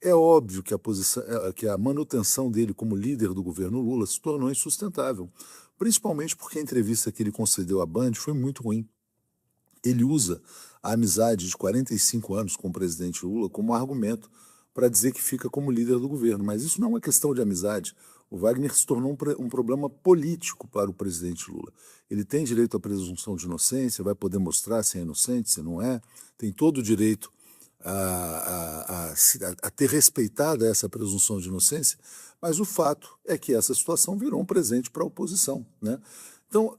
É óbvio que que a manutenção dele como líder do governo Lula se tornou insustentável, principalmente porque a entrevista que ele concedeu à Band foi muito ruim. Ele usa a amizade de 45 anos com o presidente Lula como argumento para dizer que fica como líder do governo. Mas isso não é uma questão de amizade. O Wagner se tornou um problema político para o presidente Lula. Ele tem direito à presunção de inocência, vai poder mostrar se é inocente, se não é, tem todo o direito a ter respeitado essa presunção de inocência, mas o fato é que essa situação virou um presente para a oposição, né? Então,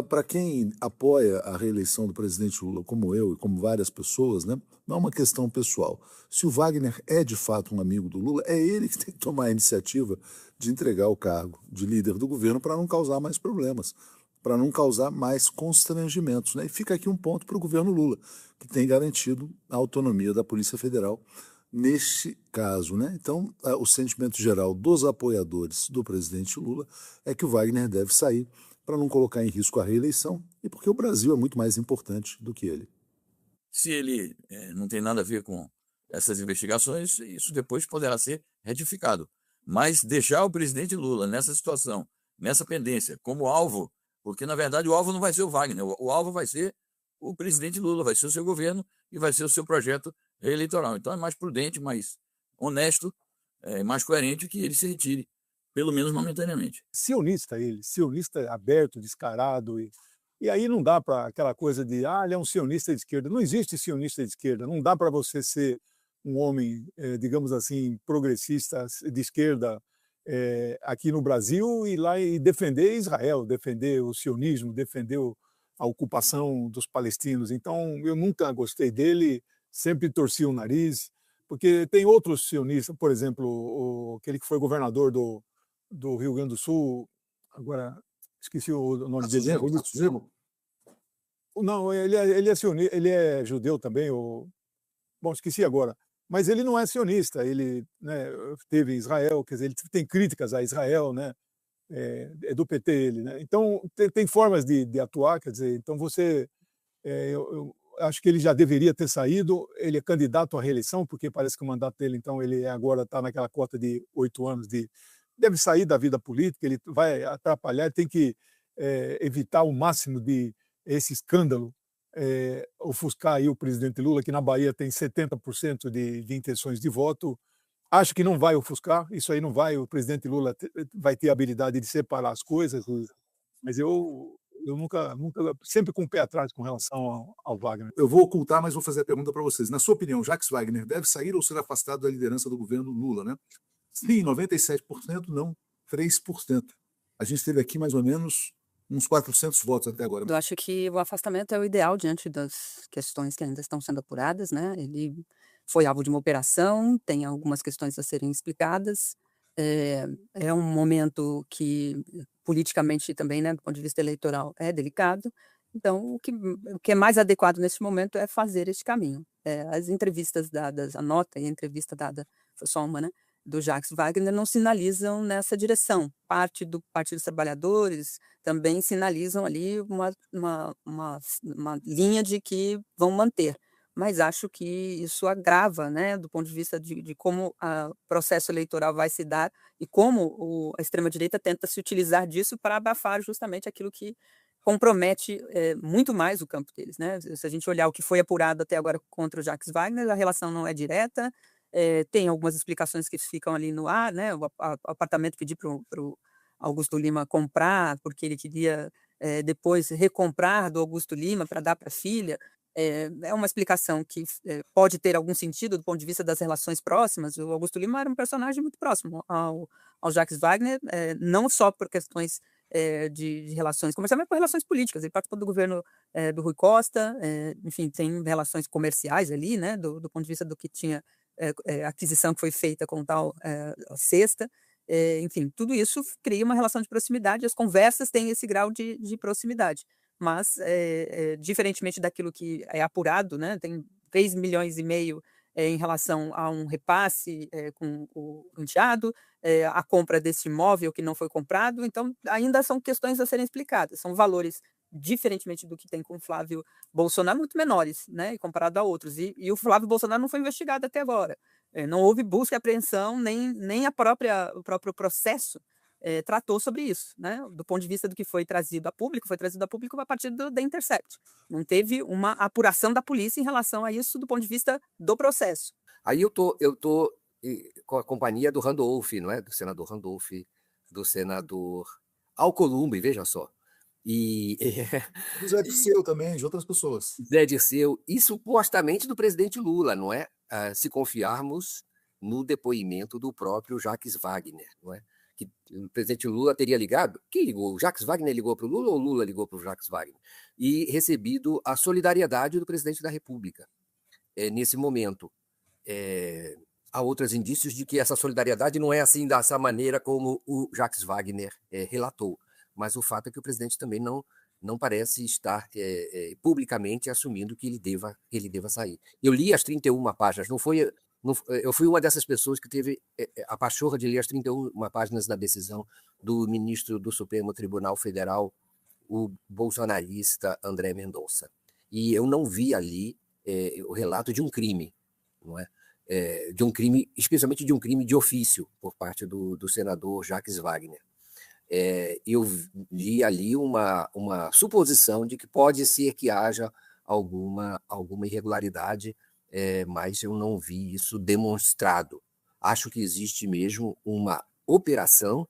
para quem apoia a reeleição do presidente Lula, como eu e como várias pessoas, né, não é uma questão pessoal. Se o Wagner é de fato um amigo do Lula, é ele que tem que tomar a iniciativa de entregar o cargo de líder do governo para não causar mais problemas, para não causar mais constrangimentos, né? E fica aqui um ponto para o governo Lula, que tem garantido a autonomia da Polícia Federal neste caso, né? Então, o sentimento geral dos apoiadores do presidente Lula é que o Wagner deve sair para não colocar em risco a reeleição e porque o Brasil é muito mais importante do que ele. Se ele não tem nada a ver com essas investigações, isso depois poderá ser retificado. Mas deixar o presidente Lula nessa situação, nessa pendência, como alvo, porque na verdade o alvo não vai ser o Wagner, o alvo vai ser o presidente Lula, vai ser o seu governo e vai ser o seu projeto reeleitoral. Então é mais prudente, mais honesto, mais coerente que ele se retire, pelo menos momentaneamente. Sionista ele, sionista aberto, descarado, e aí não dá para aquela coisa de, ele é um sionista de esquerda. Não existe sionista de esquerda, não dá para você ser um homem, digamos assim, progressista de esquerda aqui no Brasil e lá e defender Israel, defender o sionismo, defender a ocupação dos palestinos. Então, eu nunca gostei dele, sempre torci o nariz, porque tem outros sionistas, por exemplo, aquele que foi governador do Rio Grande do Sul, agora esqueci o nome dele. Zemo. Não, ele é sionista, ele é judeu também, bom, esqueci agora. Mas ele não é sionista, ele, né, teve Israel, quer dizer, ele tem críticas a Israel, né? É do PT ele, né? Então tem formas de atuar, quer dizer, então eu acho que ele já deveria ter saído. Ele é candidato à reeleição, porque parece que o mandato dele, então, ele agora está naquela cota de 8 anos deve sair da vida política, ele vai atrapalhar, ele tem que evitar o máximo de esse escândalo, ofuscar aí o presidente Lula, que na Bahia tem 70% de intenções de voto. Acho que não vai ofuscar, isso aí não vai, o presidente Lula vai ter a habilidade de separar as coisas, mas eu nunca, sempre com o pé atrás com relação ao Wagner. Eu vou ocultar, mas vou fazer a pergunta para vocês. Na sua opinião, Jacques Wagner deve sair ou ser afastado da liderança do governo Lula, né? Sim, 97%, não 3%. A gente teve aqui mais ou menos uns 400 votos até agora. Eu acho que o afastamento é o ideal diante das questões que ainda estão sendo apuradas, né? Ele foi alvo de uma operação, tem algumas questões a serem explicadas. É um momento que, politicamente também, né, do ponto de vista eleitoral, é delicado. Então, o que é mais adequado nesse momento é fazer esse caminho. As entrevistas dadas, a nota e a entrevista dada, foi só uma, né, do Jacques Wagner, não sinalizam nessa direção. Parte do Partido dos Trabalhadores também sinalizam ali uma linha de que vão manter. Mas acho que isso agrava, né, do ponto de vista de como o processo eleitoral vai se dar e como a extrema-direita tenta se utilizar disso para abafar justamente aquilo que compromete muito mais o campo deles, né? Se a gente olhar o que foi apurado até agora contra o Jacques Wagner, a relação não é direta, tem algumas explicações que ficam ali no ar, né? O apartamento pedir para o Augusto Lima comprar, porque ele queria depois recomprar do Augusto Lima para dar para a filha. É uma explicação que pode ter algum sentido do ponto de vista das relações próximas. O Augusto Lima era um personagem muito próximo ao Jacques Wagner, não só por questões de relações comerciais, mas por relações políticas. Ele participou do governo do Rui Costa, enfim, tem relações comerciais ali, né, do ponto de vista do que tinha a aquisição que foi feita com tal cesta. Enfim, tudo isso cria uma relação de proximidade, as conversas têm esse grau de proximidade. Mas, diferentemente daquilo que é apurado, né, tem 3,5 milhões em relação a um repasse com o enteado, a compra desse imóvel que não foi comprado, então ainda são questões a serem explicadas, são valores, diferentemente do que tem com o Flávio Bolsonaro, muito menores, né, comparado a outros, e o Flávio Bolsonaro não foi investigado até agora. Não houve busca e apreensão, nem o próprio processo tratou sobre isso, né? Do ponto de vista do que foi trazido a público a partir da Intercept. Não teve uma apuração da polícia em relação a isso do ponto de vista do processo. Aí eu tô com a companhia do Randolph, não é? Do senador Randolph, do senador Alcolumbre, veja só. E Do Zé Dirceu também, de outras pessoas. Zé Dirceu, e supostamente do presidente Lula, não é? Se confiarmos no depoimento do próprio Jacques Wagner, não é? Que o presidente Lula teria ligado. Quem ligou? O Jacques Wagner ligou para o Lula ou o Lula ligou para o Jacques Wagner? E recebido a solidariedade do presidente da República. Nesse momento, há outros indícios de que essa solidariedade não é assim dessa maneira como o Jacques Wagner relatou. Mas o fato é que o presidente também não parece estar publicamente assumindo que ele deva sair. Eu li as 31 páginas, eu fui uma dessas pessoas que teve a pachorra de ler as 31 páginas da decisão do ministro do Supremo Tribunal Federal, o bolsonarista André Mendonça. E eu não vi ali o relato de um crime, não é? De um crime, especialmente de um crime de ofício por parte do senador Jacques Wagner. Eu li ali uma suposição de que pode ser que haja alguma irregularidade, mas eu não vi isso demonstrado. Acho que existe mesmo uma operação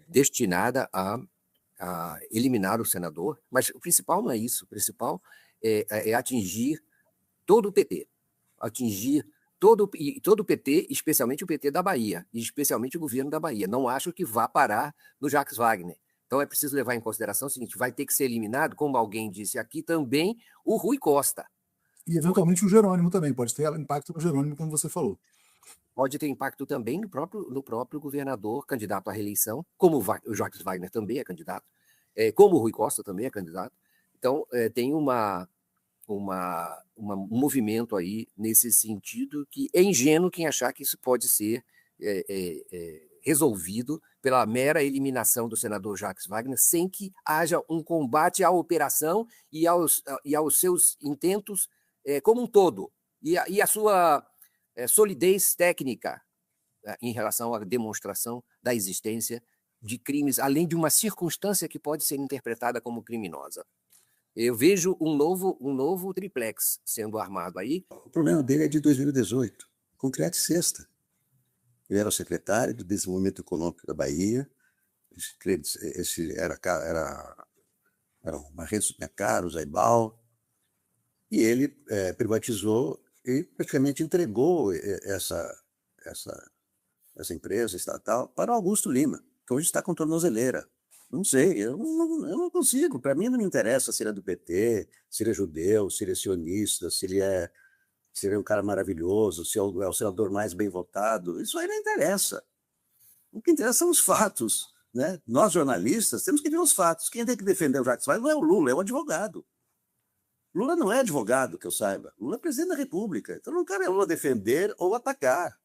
destinada a eliminar o senador, mas o principal não é isso. O principal é atingir todo o PT, atingir todo o PT, especialmente o PT da Bahia, e especialmente o governo da Bahia. Não acho que vá parar no Jacques Wagner. Então é preciso levar em consideração o seguinte: vai ter que ser eliminado, como alguém disse aqui, também o Rui Costa. E eventualmente o Jerônimo também, pode ter impacto no Jerônimo, como você falou. Pode ter impacto também no próprio governador candidato à reeleição, como o Jacques Wagner também é candidato, como o Rui Costa também é candidato. Então tem um movimento aí nesse sentido que é ingênuo quem achar que isso pode ser resolvido pela mera eliminação do senador Jacques Wagner, sem que haja um combate à operação e aos seus intentos como um todo, e a sua solidez técnica em relação à demonstração da existência de crimes, além de uma circunstância que pode ser interpretada como criminosa. Eu vejo um novo triplex sendo armado aí. O problema dele é de 2018, com Crete Sexta. Ele era o secretário do Desenvolvimento Econômico da Bahia. Esse era uma rede supermercados, Aibal, e ele privatizou e praticamente entregou essa empresa estatal para Augusto Lima, que hoje está com tornozeleira. Não sei, eu não consigo. Para mim não me interessa se ele é do PT, se ele é judeu, se ele é sionista, se ele é um cara maravilhoso, se é o senador mais bem votado. Isso aí não interessa. O que interessa são os fatos, né? Nós, jornalistas, temos que ver os fatos. Quem tem que defender o Jacques Wagner não é o Lula, é o advogado. Lula não é advogado, que eu saiba. Lula é presidente da República. Então não cabe a Lula defender ou atacar.